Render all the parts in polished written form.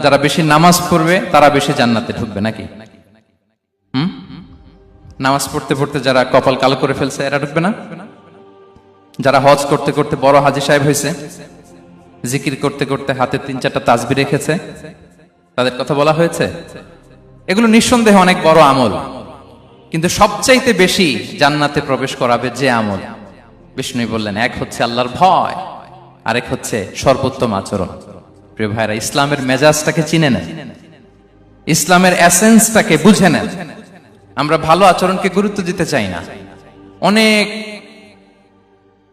যারা বেশি নামাজ পড়বে তারা বেশি জান্নাতে ঢুকবে নাকি? নামাজ পড়তে পড়তে যারা কপাল কালো করে ফেলছে এরা ঢুকবে না? যারা হজ করতে করতে বড় হাজী সাহেব হয়েছে, জিকির করতে করতে হাতে 3-4টা তাসবিহ রেখেছে, তাদের কথা বলা হয়েছে। এগুলো নিঃসন্দেহে অনেক বড় আমল, কিন্তু সবচাইতে বেশি জান্নাতে প্রবেশ করাবে যে আমল, বিষ্ণু বললেন, এক হচ্ছে আল্লাহর ভয়, আরেক হচ্ছে সর্বোত্তম আচরণ। প্রিয় ভাইরা, ইসলামের মেজাজটাকে চিনে নেন, ইসলামের এসেন্সটাকে বুঝে নেন। আমরা ভালো আচরণকে গুরুত্ব দিতে চাই না। অনেক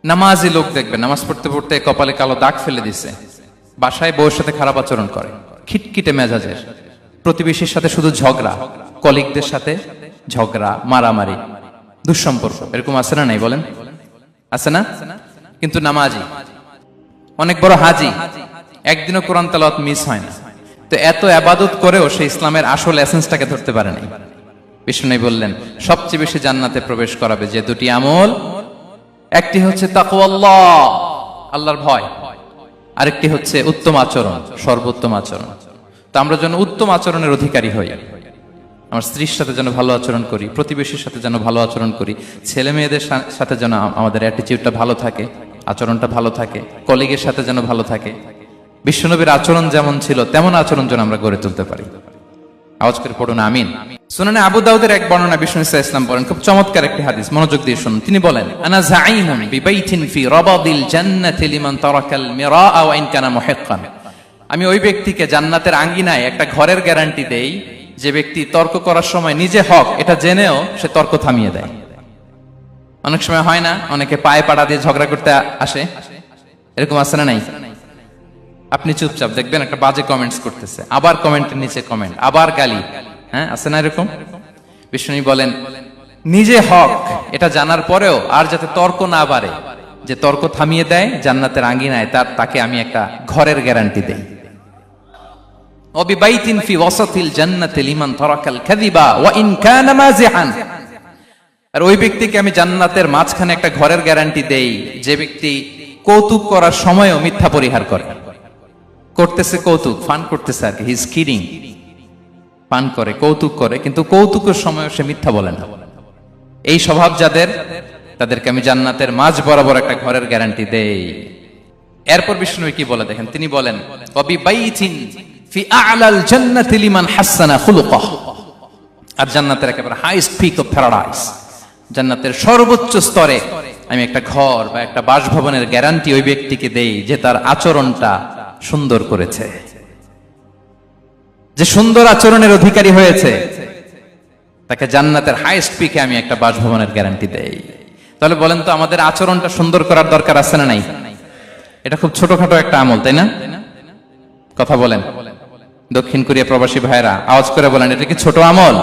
নামাজি লোক দেখবে নামাজ পড়তে পড়তে কপালে কালো দাগ ফেলে দিছে, বাসায় বউয়ের সাথে খারাপ আচরণ করে, খিটখিটে মেজাজের, প্রতিবেশীর সাথে শুধু ঝগড়া, কলিগদের সাথে ঝগড়া, মারামারি, দুঃসম্পর্ক, এরকম আছে না? নাই বলেন, আছে না? কিন্তু নামাজি, অনেক বড় হাজি, একদিনও কোরআন তেলাওয়াত মিস হয় না, তো এত ইবাদত করেও সে ইসলামের আসল এসেন্সটাকে ধরতে পারে নাই। বিষ্ণু বললেন, সবচেয়ে বেশি জান্নাতে প্রবেশ করাবে যে দুটি আমল, একটি হচ্ছে তাকওয়াল্লাহ, আল্লাহর ভয়, আরেকটি হচ্ছে উত্তম আচরণ, সর্বোত্তম আচরণ। তো আমরা যেন উত্তম আচরণের অধিকারী হই, আমার স্ত্রীর সাথে যেন ভালো আচরণ করি, প্রতিবেশীর সাথে যেন ভালো আচরণ করি, ছেলে মেয়েদের সাথে যেন আমাদের অ্যাটিটিউডটা ভালো থাকে, আচরণটা ভালো থাকে, কলিগের সাথে যেন ভালো থাকে। বিশ্বনবীর আচরণ যেমন ছিল তেমন আচরণ যেন আমরা গড়ে তুলতে পারি। আওয়াজ করে পড়ুন আমিন। সুনানে আবু দাউদের এক বর্ণনা, বিষ্ণু সাল্লাল্লাহু আলাইহি ওয়াসাল্লাম বলেন, খুব চমৎকার একটি হাদিস, মনোযোগ দিয়ে শুনুন। তিনি বলেন, আনা যাঈমুন বিবাইতিন ফি রাবাদিল জান্নাতি লিমান তারাকাল মিরাআ ওয়া ইন কানা মুহিক্কান। আমি ওই ব্যক্তিকে জান্নাতের আঙ্গিনায় একটা ঘরের গ্যারান্টি দেই যে ব্যক্তি তর্ক করার সময় নিজে হক এটা জেনেও সে তর্ক থামিয়ে দেয়। অনেক সময় হয় না, অনেকে পায়ে পাড়া দিয়ে ঝগড়া করতে আসে, এরকম আছে না নাই? আপনি চুপচাপ দেখবেন একটা বাজে কমেন্টস করতেছে, আবার কমেন্টের নিচে কমেন্ট, আবার গালি, হ্যাঁ আছে না এরকম? বিষ্ণু বলেন, নিজে হক এটা জানার পরেও আর যাতে তর্ক না বাড়ে, যে তর্ক থামিয়ে দেয় জান্নাতের আঙ্গিনায়, তাকে আমি একটা ঘরের গ্যারান্টি দেই। ওয়াবিবাইতিন ফি ওয়াসাতিল জান্নাতি লিমান তারাকাল কাযিবা ওয়া ইন কানা মাযিহান। আর ওই ব্যক্তিকে আমি জান্নাতের মাঝখানে একটা ঘরের গ্যারান্টি দেই যে ব্যক্তি কৌতুক করার সময়ও মিথ্যা পরিহার করে। করতেছে কৌতুক, ফান করতেছে আর কি, হি ইজ কিডিং, ফান করে, কৌতুক করে, কিন্তু কৌতুকের সময় সে মিথ্যা বলে না। এই স্বভাব যাদের, তাদেরকে আমি জান্নাতের মাঝ বরাবর একটা ঘরের গ্যারান্টি দেই। এরপর বিষ্ণু কি বলে দেখেন, তিনি বলেন, ওয়াবিবাইতিন ফি আ'লাল জান্নাতি লিমান হাসানা খুলুকাহ। আর জান্নাতের একেবারে হাইস্ট পিক অফ প্যারাডাইস, জান্নাতের সর্বোচ্চ স্তরে আমি একটা ঘর বা একটা বাসভবনের গ্যারান্টি ওই ব্যক্তিকে দেই যে তার আচরণটা সুন্দর করেছে, যে সুন্দর আচরণের অধিকারী হয়েছে, তাকে জান্নাতের হাইস্ট পিকে আমি একটা বাসভবনের গ্যারান্টি দেই। তাহলে বলেন তো, আমাদের আচরণটা সুন্দর করার দরকার আছে না নাই? এটা খুব ছোটখাটো একটা আমল, তাই না? কথা বলেন, দক্ষিণ কোরিয়া প্রবাসী ভাইরা আওয়াজ করে বলেন, এটা কি ছোট আমল?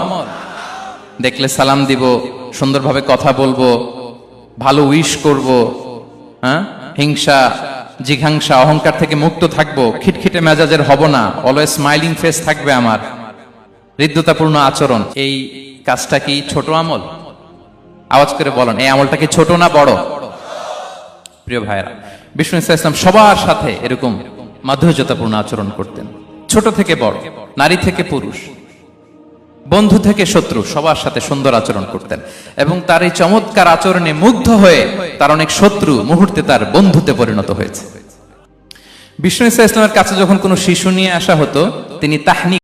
দেখলে সালাম দিব, সুন্দরভাবে কথা বলবো, ভালো উইশ করব, হ্যাঁ, হিংসা জিঘাংসা অহংকার থেকে মুক্ত থাকবো, খিটখিটে মেজাজের হব না, অলওয়েজ স্মাইলিং ফেস থাকবে আমার, হৃদ্যতাপূর্ণ আচরণ। এই কাজটা কি ছোট আমল? আওয়াজ করে বলেন, এই আমলটা কি ছোট না বড়? প্রিয় ভাইরা, বিষ্ণু সাল্লাল্লাহু আলাইহি ওয়াসাল্লাম সবার সাথে এরকম মাধুর্যতাপূর্ণ আচরণ করতেন, ছোট থেকে বড়, নারী থেকে পুরুষ, বন্ধু থেকে শত্রু, সবার সাথে সুন্দর আচরণ করতেন। এবং তার এই চমৎকার আচরণে মুগ্ধ হয়ে তার অনেক শত্রু মুহূর্তে তার বন্ধুতে পরিণত হয়েছে। বিষ্ণু সাল্লাল্লাহু আলাইহি ওয়াসাল্লামের কাছে যখন কোনো শিশু নিয়ে আসা হতো, তিনি তাহনিক